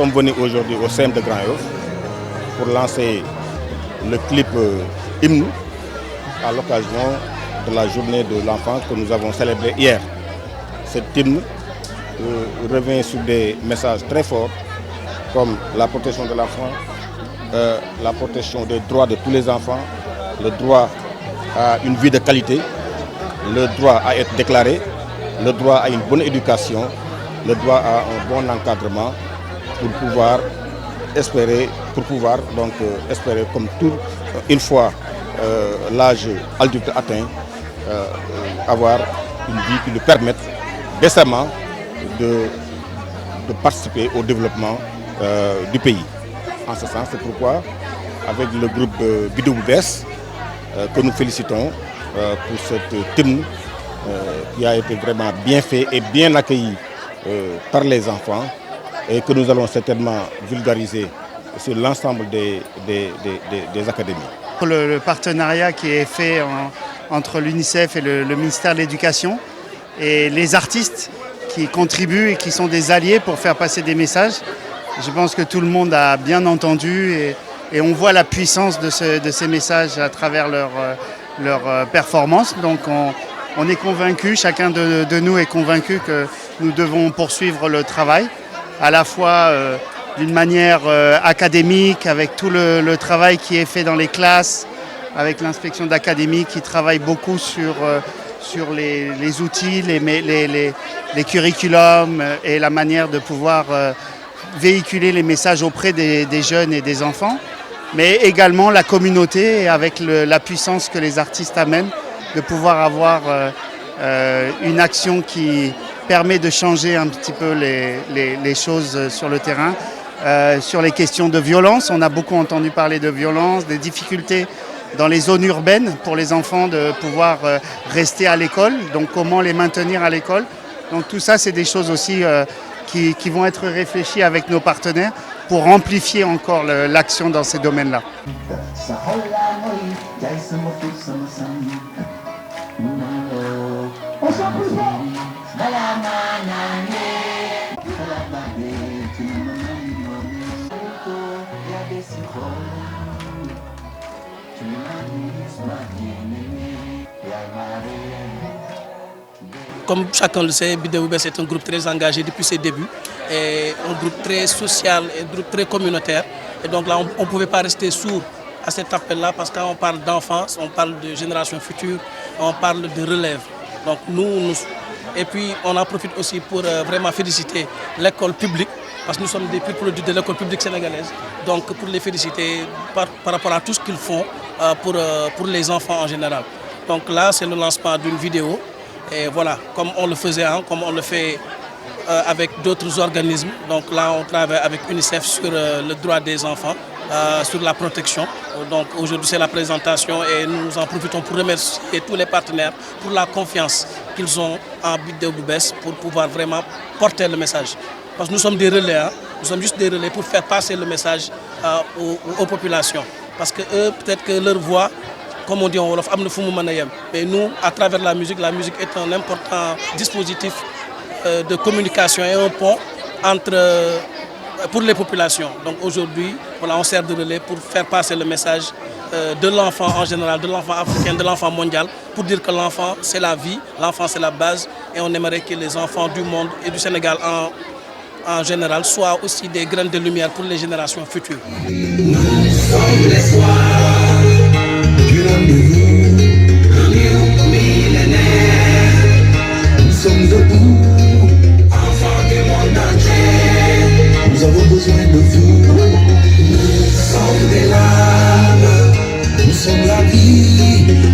sommes venus aujourd'hui au CEM de Grand Yoff pour lancer le clip Hymne à l'occasion de la journée de l'enfant que nous avons célébrée hier. Cet hymne revient sur des messages très forts comme la protection de l'enfant, la protection des droits de tous les enfants, le droit à une vie de qualité, le droit à être déclaré, le droit à une bonne éducation, le droit à un bon encadrement pour pouvoir espérer comme tout, une fois l'âge adulte atteint, avoir une vie qui lui permette décemment de participer au développement du pays. En ce sens, c'est pourquoi, avec le groupe Bidou Boubès, que nous félicitons pour cette hymne qui a été vraiment bien fait et bien accueilli par les enfants et que nous allons certainement vulgariser sur l'ensemble des académies. Le partenariat qui est fait entre l'UNICEF et le ministère de l'Éducation et les artistes qui contribuent et qui sont des alliés pour faire passer des messages. Je pense que tout le monde a bien entendu et on voit la puissance de ces messages à travers leur performance. Donc on est convaincu, chacun de nous est convaincu que nous devons poursuivre le travail, à la fois d'une manière académique, avec tout le travail qui est fait dans les classes, avec l'inspection d'académie qui travaille beaucoup sur les outils, les curriculums et la manière de pouvoir véhiculer les messages auprès des jeunes et des enfants, mais également la communauté avec la puissance que les artistes amènent, de pouvoir avoir une action qui permet de changer un petit peu les choses sur le terrain. Sur les questions de violence, on a beaucoup entendu parler de violence, des difficultés dans les zones urbaines pour les enfants de pouvoir rester à l'école, donc comment les maintenir à l'école. Donc tout ça, c'est des choses aussi qui vont être réfléchies avec nos partenaires pour amplifier encore l'action dans ces domaines-là. Comme chacun le sait, Bidou Boubès est un groupe très engagé depuis ses débuts, et un groupe très social et un groupe très communautaire. Et donc là, on ne pouvait pas rester sourd à cet appel-là parce qu'on parle d'enfance, on parle de génération future, on parle de relève. Donc et puis on en profite aussi pour vraiment féliciter l'école publique, parce que nous sommes des purs produits de l'école publique sénégalaise. Donc pour les féliciter par rapport à tout ce qu'ils font pour les enfants en général. Donc là, c'est le lancement d'une vidéo. Et voilà, comme on le faisait, comme on le fait avec d'autres organismes. Donc là, on travaille avec UNICEF sur le droit des enfants, sur la protection. Donc aujourd'hui, c'est la présentation et nous en profitons pour remercier tous les partenaires pour la confiance qu'ils ont en Bidou Boubès pour pouvoir vraiment porter le message. Parce que nous sommes des relais, nous sommes juste des relais pour faire passer le message aux populations. Parce que eux, peut-être que leur voix, comme on dit en Wolof, mais nous, à travers la musique est un important dispositif de communication et un pont pour les populations. Donc aujourd'hui, voilà, on sert de relais pour faire passer le message de l'enfant en général, de l'enfant africain, de l'enfant mondial, pour dire que l'enfant c'est la vie, l'enfant c'est la base, et on aimerait que les enfants du monde et du Sénégal en général soient aussi des graines de lumière pour les générations futures. Nous sommes l'espoir du rendez-vous, rendez-vous millénaire. Nous sommes debout, enfants du monde entier. Nous avons besoin de vous. Nous sommes des larmes, nous sommes la vie.